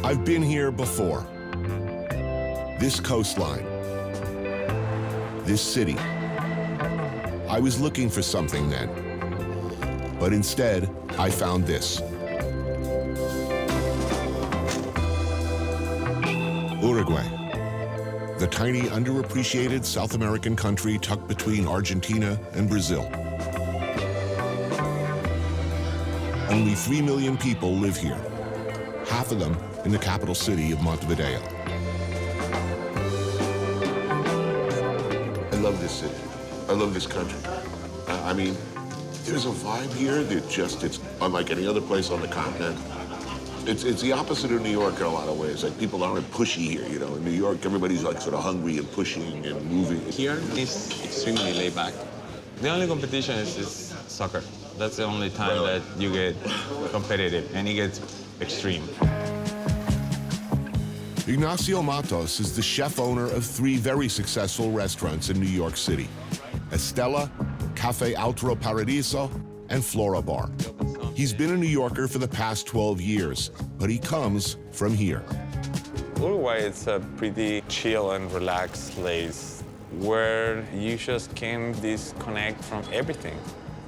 I've been here before. This coastline, this city. I was looking for something then, but instead I found this. Uruguay, the tiny underappreciated South American country tucked between Argentina and Brazil. Only 3 million people live here, half of them in the capital city of Montevideo. I love this city. I love this country. I mean, there's a vibe here that just, it's unlike any other place on the continent. It's the opposite of New York in a lot of ways. Like, people aren't pushy here, you know. In New York, everybody's like sort of hungry and pushing and moving. Here, it's extremely laid back. The only competition is soccer. That's the only time that you get competitive, and it gets extreme. Ignacio Mattos is the chef owner of 3 very successful restaurants in New York City: Estela, Cafe Altro Paradiso, and Flora Bar. He's been a New Yorker for the past 12 years, but he comes from here. Uruguay is a pretty chill and relaxed place where you just can disconnect from everything.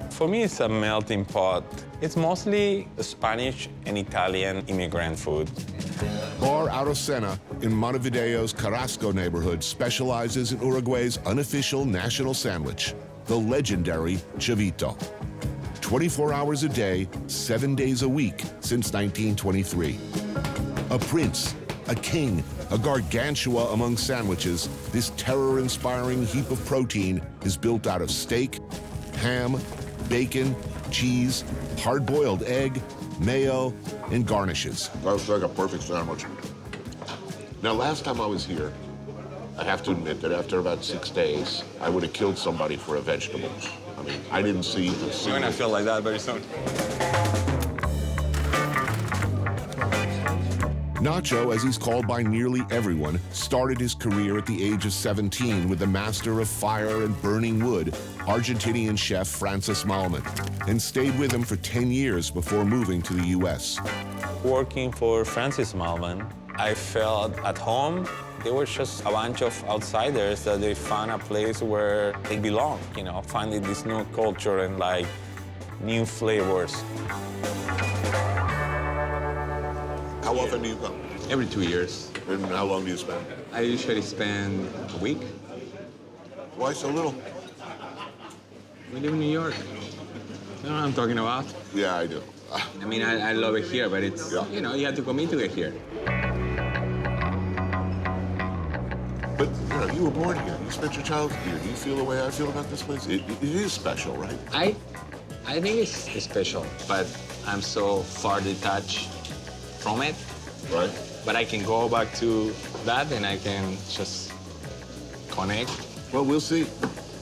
For me, it's a melting pot. It's mostly Spanish and Italian immigrant food. Bar Arocena in Montevideo's Carrasco neighborhood specializes in Uruguay's unofficial national sandwich, the legendary chavito. 24 hours a day, 7 days a week since 1923. A prince, a king, a gargantua among sandwiches, this terror-inspiring heap of protein is built out of steak, ham, bacon, cheese, hard-boiled egg, mayo, and garnishes. That's like a perfect sandwich. Now, last time I was here, I have to admit that after about 6 days, I would have killed somebody for a vegetable. I mean, I didn't see a single... You're gonna feel like that very soon. Nacho, as he's called by nearly everyone, started his career at the age of 17 with the master of fire and burning wood, Argentinian chef Francis Malman, and stayed with him for 10 years before moving to the U.S. Working for Francis Malman, I felt at home. They were just a bunch of outsiders that they found a place where they belong, you know, finding this new culture and, like, new flavors. How often do you come? Every 2 years. And how long do you spend? I usually spend a week. Why so little? We live in New York. You know what I'm talking about? Yeah, I do. I mean, I love it here, but it's, you know, you have to commit to get here. But, you know, you were born here. You spent your childhood here. Do you feel the way I feel about this place? It is special, right? I think it's special, but I'm so far detached from it. Right. But I can go back to that and I can just connect. Well, we'll see.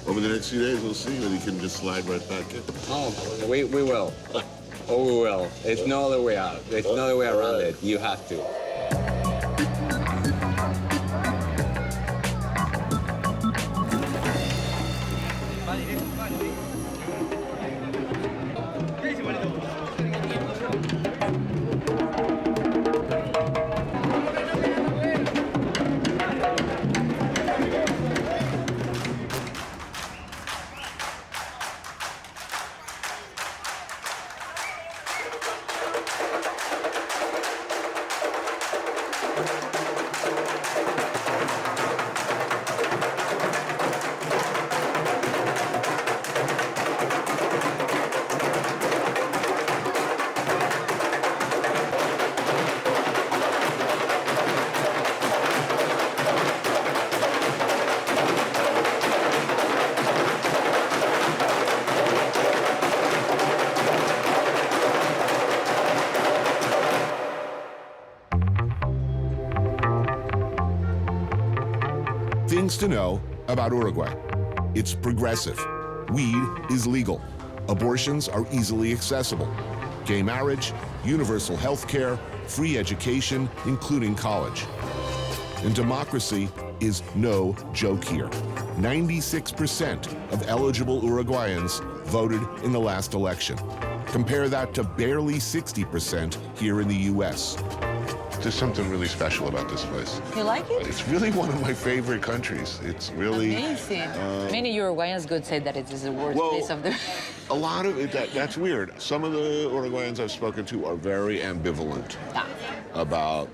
Over the next few days, we'll see whether you can just slide right back in. Oh, we will. Oh, we will. There's no other way out. There's no other way around it. You have to. Things to know about Uruguay. It's progressive. Weed is legal. Abortions are easily accessible. Gay marriage, universal health care, free education, including college. And democracy is no joke here. 96% of eligible Uruguayans voted in the last election. Compare that to barely 60% here in the U.S. There's something really special about this place. You like it? It's really one of my favorite countries. It's really amazing. Many Uruguayans could say that it is the worst place of the... A lot of it, that's weird. Some of the Uruguayans I've spoken to are very ambivalent about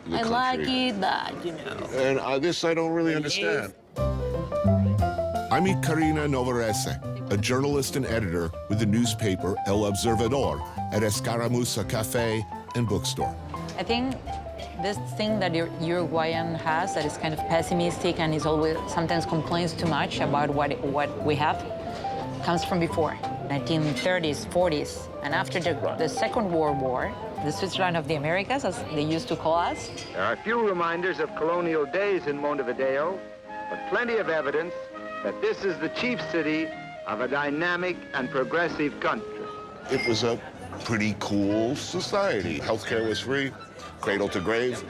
the country. I like it, but, you know. And this I don't really understand. I meet Karina Novarese, a journalist and editor with the newspaper El Observador at Escaramuza Cafe and Bookstore. I think this thing that Uruguayan has that is kind of pessimistic and is always sometimes complains too much about what we have comes from before, 1930s, 40s. And after the Second World War, the Switzerland of the Americas, as they used to call us. There are few reminders of colonial days in Montevideo, but plenty of evidence that this is the chief city of a dynamic and progressive country. It was a pretty cool society. Healthcare was free, cradle to grave,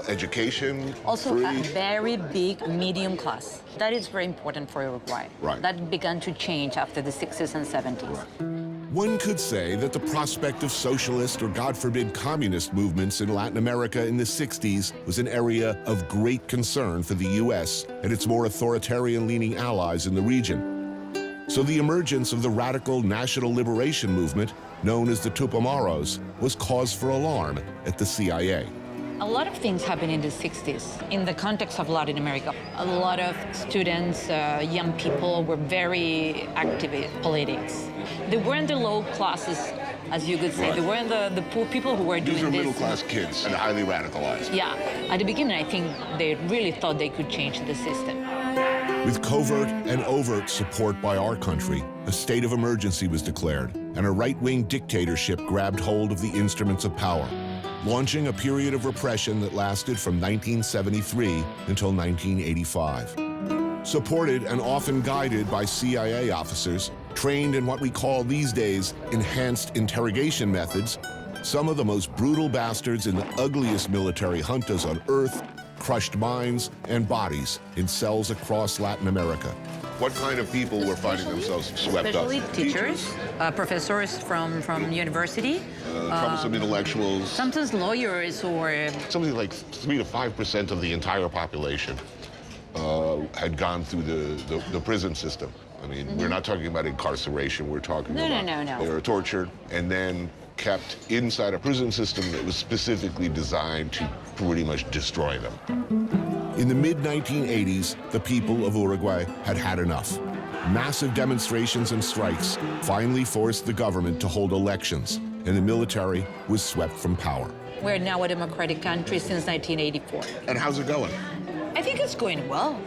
education Also free. a very big medium class. That is very important for Uruguay. Right. That began to change after the 60s and 70s. One could say that the prospect of socialist or, God forbid, communist movements in Latin America in the 60s was an area of great concern for the U.S. and its more authoritarian-leaning allies in the region. So the emergence of the radical national liberation movement, known as the Tupamaros, was cause for alarm at the CIA. A lot of things happened in the 60s in the context of Latin America. A lot of students, young people were very active in politics. They weren't the low classes, as you could say. They weren't the poor people who were doing this. These are middle-class kids and highly radicalized. Yeah. At the beginning, I think they really thought they could change the system. With covert and overt support by our country, a state of emergency was declared, and a right-wing dictatorship grabbed hold of the instruments of power, launching a period of repression that lasted from 1973 until 1985. Supported and often guided by CIA officers, trained in what we call these days enhanced interrogation methods, some of the most brutal bastards in the ugliest military juntas on earth crushed minds and bodies in cells across Latin America. What kind of people were finding themselves swept up? Especially teachers, professors from university. Troublesome intellectuals. Sometimes lawyers or... Something like 3 to 5% of the entire population had gone through the prison system. I mean, we're not talking about incarceration. We're talking about No. they were tortured and then kept inside a prison system that was specifically designed to pretty much destroy them. In the mid-1980s, the people of Uruguay had had enough. Massive demonstrations and strikes finally forced the government to hold elections, and the military was swept from power. We're now a democratic country since 1984. And how's it going? I think it's going well.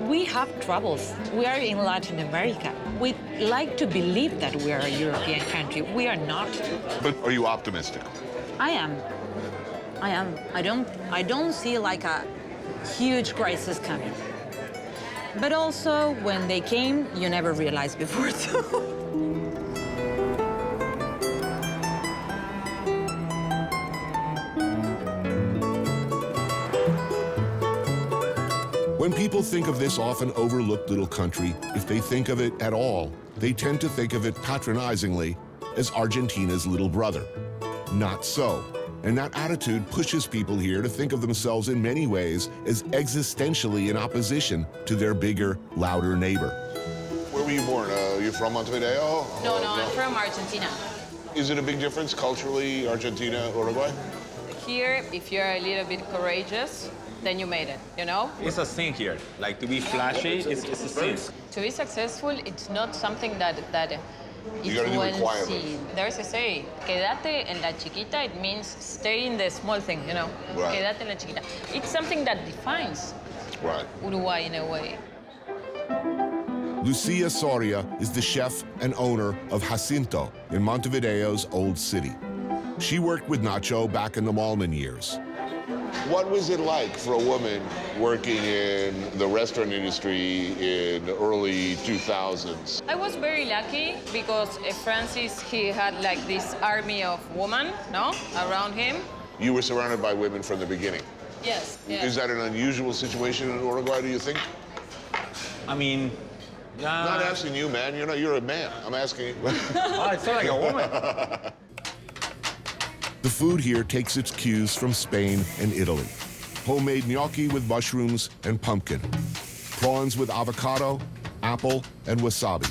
We have troubles. We are in Latin America. We like to believe that we are a European country. We are not. But are you optimistic? I am. I don't see like a huge crisis coming. But also, when they came, you never realized before, so. When people think of this often overlooked little country, if they think of it at all, they tend to think of it patronizingly as Argentina's little brother. Not so. And that attitude pushes people here to think of themselves in many ways as existentially in opposition to their bigger, louder neighbor. Where were you born? You from Montevideo? No, I'm from Argentina. Is it a big difference culturally, Argentina, Uruguay? Here, if you're a little bit courageous, then you made it, you know? It's a thing here. Like, to be flashy, it's a thing. To be successful, it's not something that You gotta do requirements. There's a say, quédate en la chiquita, it means stay in the small thing, you know? Right. Quédate en la chiquita. It's something that defines Right. Uruguay in a way. Lucia Soria is the chef and owner of Jacinto in Montevideo's Old City. She worked with Nacho back in the Malman years. What was it like for a woman working in the restaurant industry in the early 2000s? I was very lucky because Francis, he had like this army of women, no, around him. You were surrounded by women from the beginning. Yes. Is that an unusual situation in Uruguay, do you think? I mean, I'm not asking you, man. You're a man. I'm asking you. I feel like a woman. The food here takes its cues from Spain and Italy. Homemade gnocchi with mushrooms and pumpkin. Prawns with avocado, apple, and wasabi.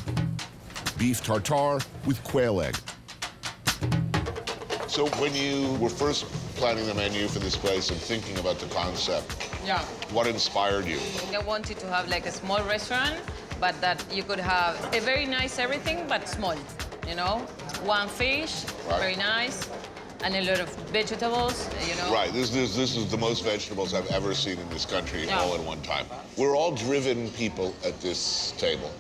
Beef tartare with quail egg. So when you were first planning the menu for this place and thinking about the concept, Yeah. what inspired you? I wanted to have like a small restaurant, but that you could have a very nice everything, but small, you know? One fish, Right. very nice, and a lot of vegetables, you know? Right, this is the most vegetables I've ever seen in this country Yeah. all at one time. We're all driven people at this table.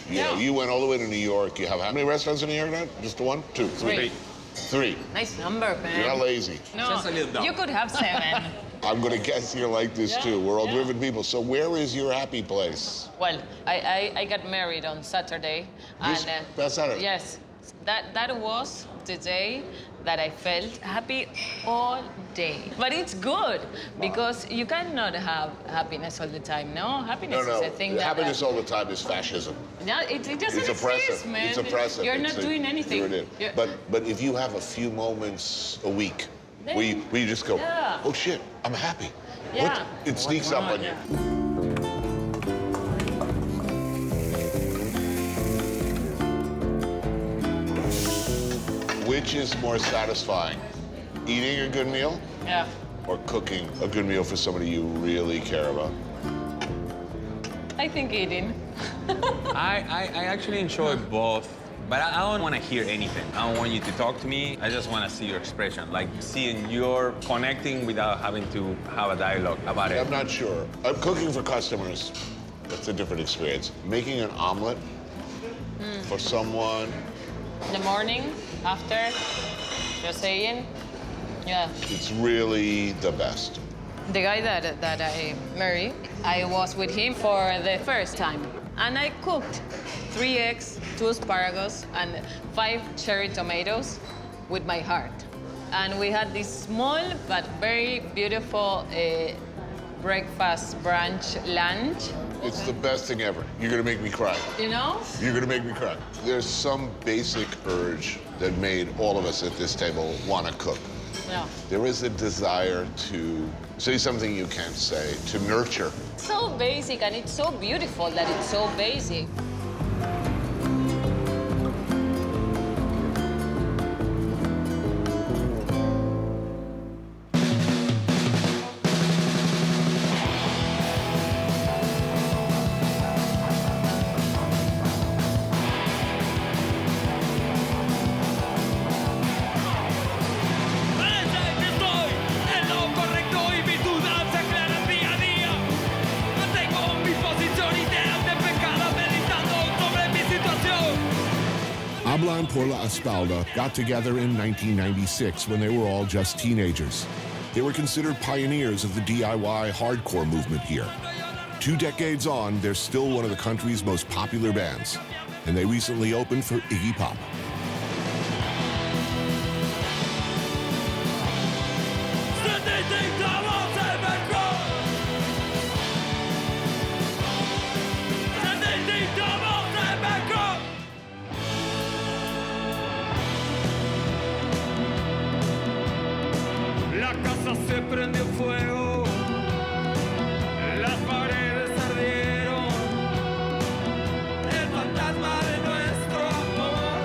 You know, Yeah. you went all the way to New York. You have how many restaurants in New York now? Just one? Two? Three. Three. Nice number, man. You're not lazy. No, Just a little dog. you could have 7. I'm gonna guess you're like this Yeah, too. We're all yeah. driven people. So where is your happy place? Well, I got married on Saturday. This past Saturday? Yes. That was the day that I felt happy all day. But it's good because you cannot have happiness all the time, no? Happiness No, is a thing that... happiness all the time is fascism. No, it doesn't It's oppressive. exist, man. It's oppressive. You're not doing anything. You're it. You're- But if you have a few moments a week Then- where you just go, Yeah. oh shit, I'm happy. Yeah. What? It sneaks up on you. Which is more satisfying, eating a good meal Yeah. or cooking a good meal for somebody you really care about? I think eating. I actually enjoy both, but I don't want to hear anything. I don't want you to talk to me. I just want to see your expression, like seeing you're connecting without having to have a dialogue about it. I'm not sure. I'm cooking for customers. That's a different experience. Making an omelet for someone, In the morning, after, just saying. Yeah. it's really the best. The guy that I married, I was with him for the first time. And I cooked 3 eggs, 2 asparagus, and 5 cherry tomatoes with my heart. And we had this small but very beautiful breakfast, brunch, lunch. It's the best thing ever. You're gonna make me cry. You know? You're gonna make me cry. There's some basic urge that made all of us at this table wanna cook. Yeah. There is a desire to say something you can't say, to nurture. So basic, and it's so beautiful that it's so basic. Hablan por la Espalda got together in 1996 when they were all just teenagers. They were considered pioneers of the DIY hardcore movement here. 2 decades on, they're still one of the country's most popular bands, and they recently opened for Iggy Pop. La casa se prendió fuego, las paredes ardieron, el fantasma de nuestro amor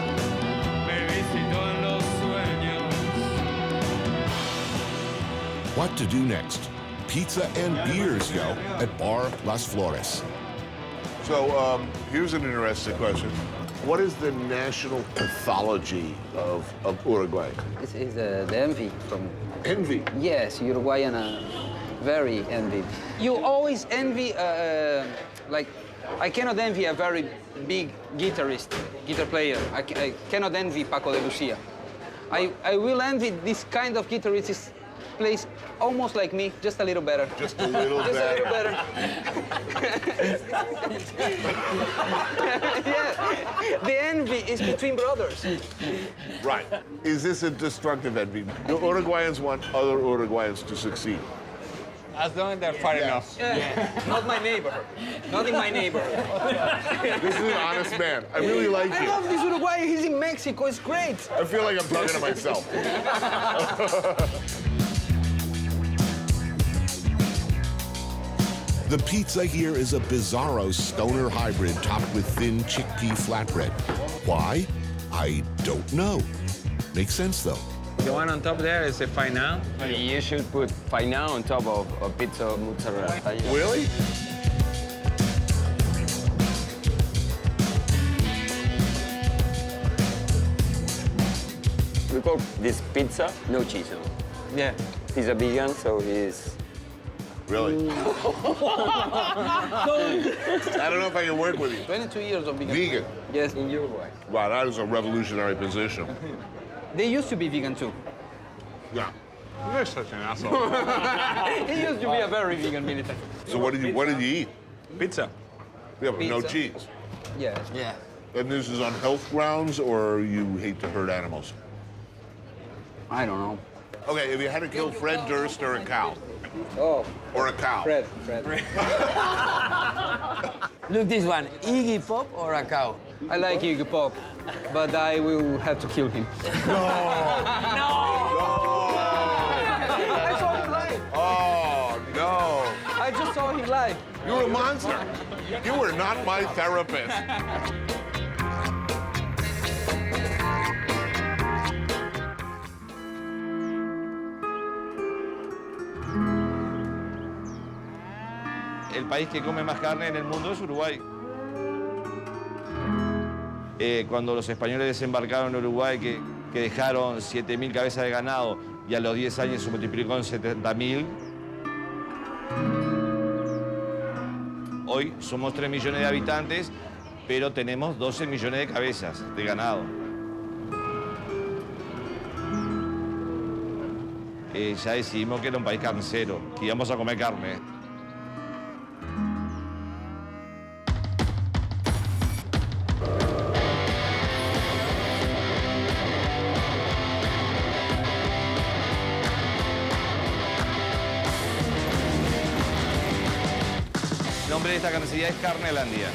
me visitó en los sueños. What to do next? Pizza and beers, yo, at Bar Las Flores. So here's an interesting question. What is the national pathology of Uruguay? This is the envy from... Envy. Yes, Uruguayan are very envy. You always envy, like, I cannot envy a very big guitar player. I cannot envy Paco de Lucia. I will envy this kind of guitarist who plays almost like me, just a little better. Just a little Just better. a little better. Yeah. The envy is between brothers. Right. Is this a destructive envy? Do Uruguayans want other Uruguayans to succeed? As long as they're far enough. Yeah. Not my neighborhood. Not in my neighborhood. This is an honest man. I really like I you. love this Uruguay. He's in Mexico. It's great. I feel like I'm talking to myself. The pizza here is a bizarro stoner hybrid topped with thin chickpea flatbread. Why? I don't know. Makes sense, though. The one on top there is a final. You should put faina on top of a pizza mozzarella. Really? We call this pizza no cheese. No? Yeah. He's a vegan, so he's... Really? I don't know if I can work with you. 22 years of vegan. Vegan. Yes. in Uruguay. Wow, that is a revolutionary position. They used to be vegan too. Yeah. You're such an asshole. He used to be a very vegan militant. So what did you eat? Pizza. Yeah, but no Pizza. cheese. Yes. Yeah. And this is on health grounds, or you hate to hurt animals? I don't know. Okay, if you had to kill Fred Durst or a cow, Oh, or a cow. Fred. Look this one, Iggy Pop or a cow? I like Iggy Pop, but I will have to kill him. No. I saw him live. Oh, no. I just saw him live. You're a monster. You were not my therapist. El país que come más carne en el mundo es Uruguay. Cuando los españoles desembarcaron en Uruguay, que dejaron 7.000 cabezas de ganado y a los 10 años se multiplicó en 70.000, hoy somos 3 millones de habitantes, pero tenemos 12 millones de cabezas de ganado. Ya decidimos que era un país carnicero, que íbamos a comer carne. El nombre de esta carnicería es Carnelandia.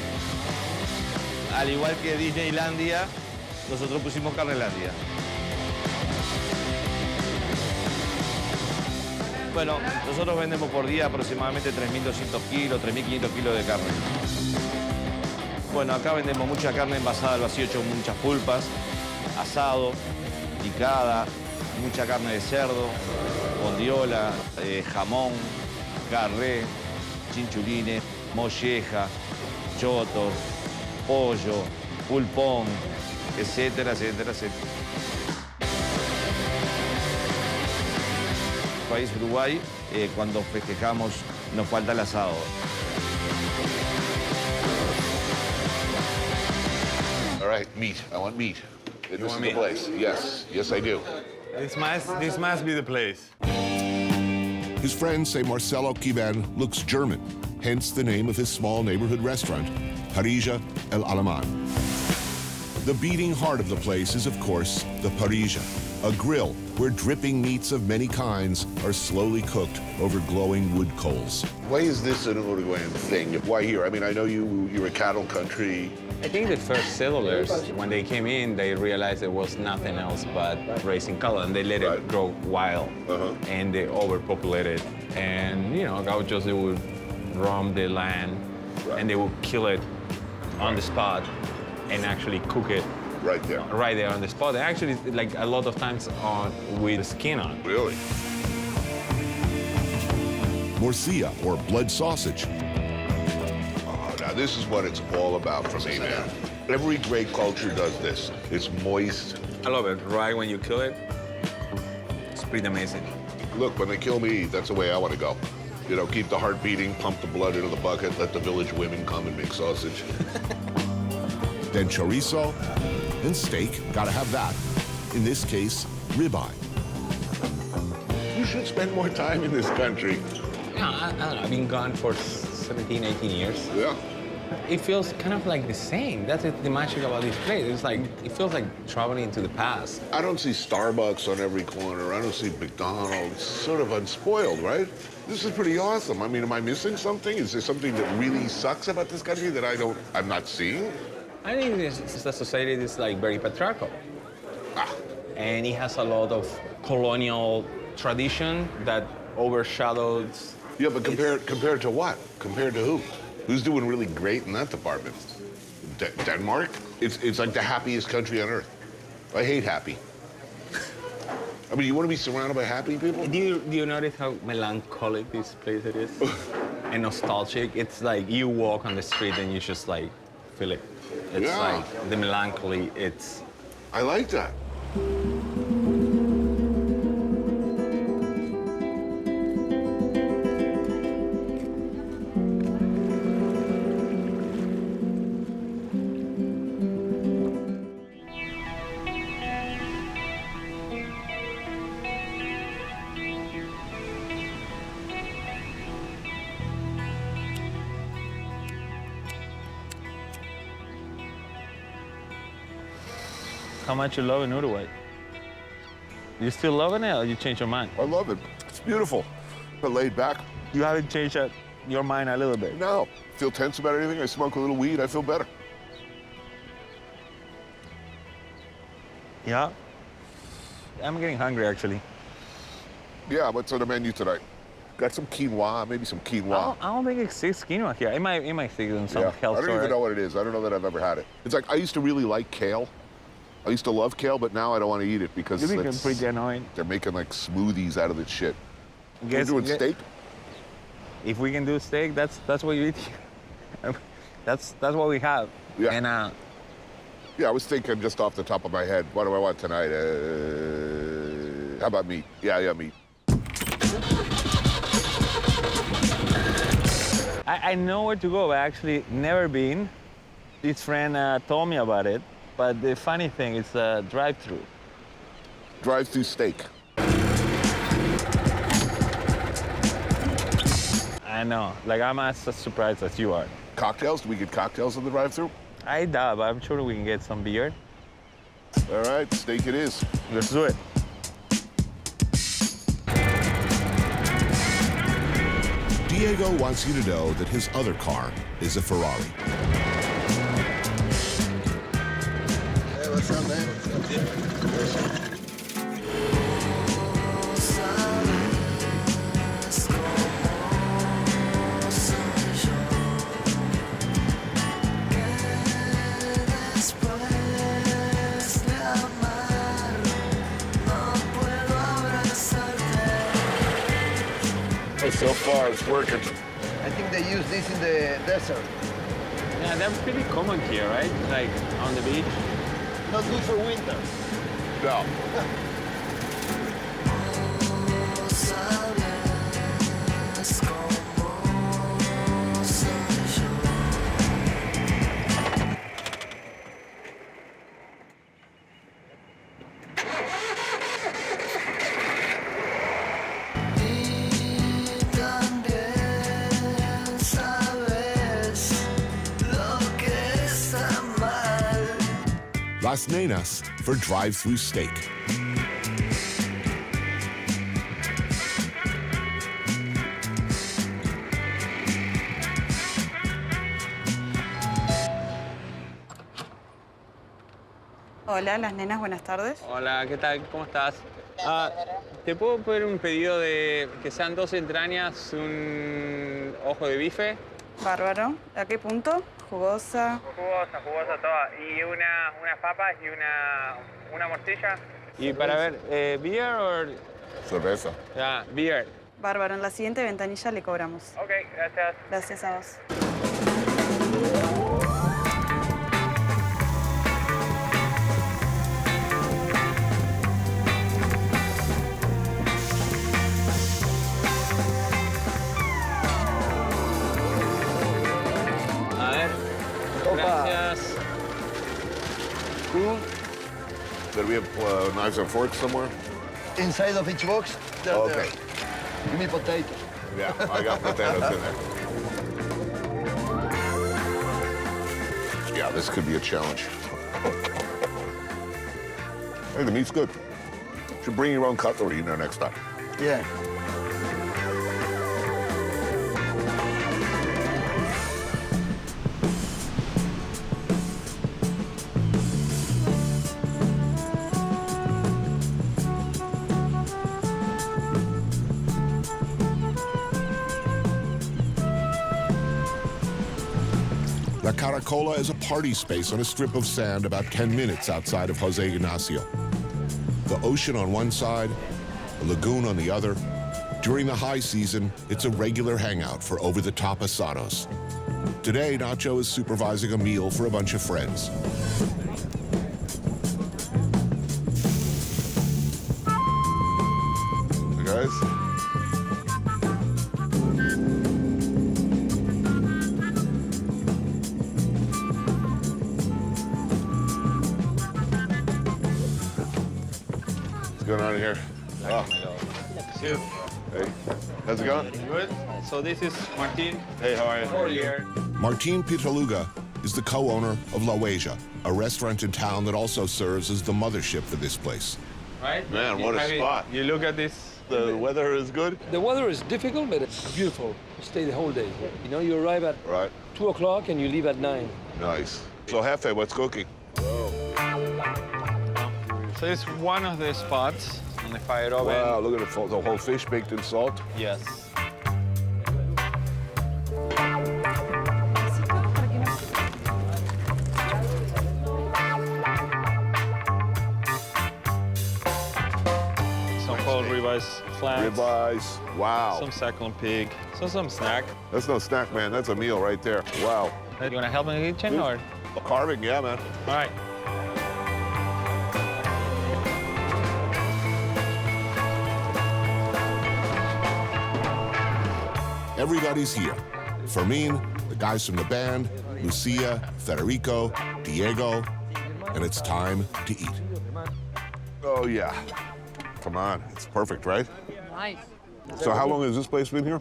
Al igual que Disneylandia, nosotros pusimos Carnelandia. Bueno, nosotros vendemos por día aproximadamente 3.200 kilos, 3.500 kilos de carne. Bueno, acá vendemos mucha carne envasada al vacío, hecho muchas pulpas, asado, picada, mucha carne de cerdo, bondiola, jamón, carré, chinchulines, molleja, chotos, pollo, pulpón, etcétera, etcétera, etcétera. País Uruguay, cuando festejamos nos falta el asado. All right, meat. I want meat. This is the place. Yes, yes, I do. This must be the place. His friends say Marcelo Kiban looks German, hence the name of his small neighborhood restaurant, Parija El Alemán. The beating heart of the place is, of course, the parrilla, a grill where dripping meats of many kinds are slowly cooked over glowing wood coals. Why is this an Uruguayan thing? Why here? I mean, I know you're a cattle country. I think the first settlers, when they came in, they realized it was nothing else but raising cattle, and they let it grow wild, and they overpopulated. And, you know, gauchos, they would roam the land, and they would kill it on the spot and actually cook it right there on the spot. And actually, like a lot of times with the skin on. Really? Morcilla, or blood sausage. Oh, now this is what it's all about for me, man. Every great culture does this. It's moist. I love it. Right when you kill it, it's pretty amazing. Look, when they kill me, that's the way I want to go. You know, keep the heart beating, pump the blood into the bucket, let the village women come and make sausage. Then chorizo and steak, gotta have that. In this case, ribeye. You should spend more time in this country. Yeah, I don't know. I've been gone for 17, 18 years. Yeah. It feels kind of like the same. That's the magic about this place. It's like, it feels like traveling to the past. I don't see Starbucks on every corner. I don't see McDonald's. It's sort of unspoiled, right? This is pretty awesome. I mean, am I missing something? Is there something that really sucks about this country that I'm not seeing? I think the society is like very patriarchal. And it has a lot of colonial tradition that overshadows. Yeah, but compared to what? Compared to who? Who's doing really great in that department? Denmark? It's like the happiest country on earth. I hate happy. I mean, you want to be surrounded by happy people? Do you notice how melancholic this place it is? And nostalgic? It's like you walk on the street and you just like feel it. It's like the melancholy, it's... I like that. How much you love in Uruguay? You still loving it or you changed your mind? I love it. It's beautiful, but laid back. You haven't changed your mind a little bit? No. Feel tense about anything, I smoke a little weed, I feel better. Yeah. I'm getting hungry, actually. Yeah, what's on the menu tonight? Got some quinoa, maybe some quinoa. I don't think it exists quinoa here. It might exist in some health I don't store. even know what it is. I don't know that I've ever had it. It's like, I used to really like kale. I used to love kale, but now I don't want to eat it because It's pretty annoying. They're making like smoothies out of this shit. Guess, We're doing steak? If we can do steak, that's what you eat here. that's what we have. Yeah. And Yeah, I was thinking just off the top of my head, what do I want tonight? How about meat? Yeah, meat. I know where to go, but actually never been. This friend told me about it, but the funny thing is drive-through. Drive-through steak. I know, like I'm as surprised as you are. Cocktails? Do we get cocktails in the drive-through? I doubt, but I'm sure we can get some beer. All right, steak it is. Let's do it. Diego wants you to know that his other car is a Ferrari. What's up, man? So far, it's working. I think they use this in the desert. Yeah, they're pretty common here, right? Like on the beach. Not good for winter. No. Las Nenas for drive-through steak. Hola, Las Nenas, buenas tardes. Hola, ¿qué tal? ¿Cómo estás? ¿Te puedo pedir un pedido de que sean 2 entrañas, un ojo de bife? Bárbaro. ¿A qué punto? Jugosa. Jugosa toda. Y unas papas y una morcilla. Y para ver, beer o... Cerveza. Ya, beer. Bárbaro. En la siguiente ventanilla le cobramos. Ok, gracias. Gracias a vos. Gracias. Cool. Do we have knives and forks somewhere? Inside of each box, they're Okay. there. Give me potato. Yeah, I got potatoes in there. this could be a challenge. Hey, the meat's good. Should bring your own cutlery in there next time. Yeah. La Caracola is a party space on a strip of sand about 10 minutes outside of Jose Ignacio. The ocean on one side, a lagoon on the other. During the high season, it's a regular hangout for over-the-top asados. Today, Nacho is supervising a meal for a bunch of friends. Hey, guys. What's going on here? Oh. Hey, how's it going? Good. So this is Martin. Hey, how are you? Martin Pitaluga is the co-owner of La Huella, a restaurant in town that also serves as the mothership for this place. Right? Man, what a spot. You look at this. The weather is good? The weather is difficult, but it's beautiful. You stay the whole day. You know, you arrive at 2 o'clock and you leave at 9. Nice. So, Jefe, what's cooking? So it's one of the spots on the fire oven. Wow, look at the whole fish baked in salt. Yes. Some cold ribeyes, flats. Ribeyes, wow. Some second pig. So some snack. That's no snack, man. That's a meal right there. Wow. You want to help in the kitchen or? Carving, yeah, man. All right. Everybody's here. Fermin, the guys from the band, Lucia, Federico, Diego, and it's time to eat. Oh, yeah. Come on, it's perfect, right? Nice. So how long has this place been here?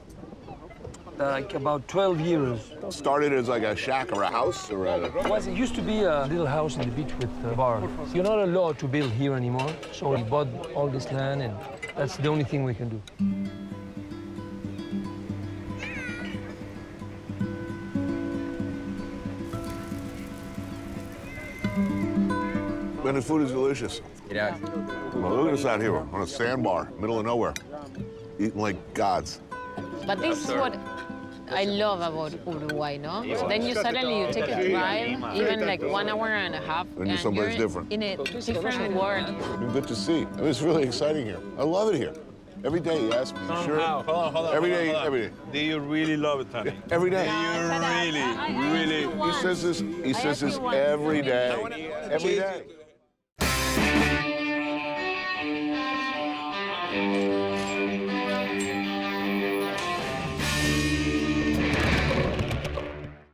Like about 12 years. Started as like a shack or a house or a... It used to be a little house in the beach with a bar. You're not allowed to build here anymore, so we bought all this land, and that's the only thing we can do. And the food is delicious. Yeah. Well, look at us out here on a sandbar, middle of nowhere, eating like gods. But this is what I love about Uruguay, no? So then you suddenly take a drive, even like 1 hour and a half, And you're someplace different. in a different world. Good to see. I mean, it's really exciting here. I love it here. Every day you ask me, you sure? Hold on. Every day. Do you really love it, Tony? Every day. Really? He says this every day. Every day.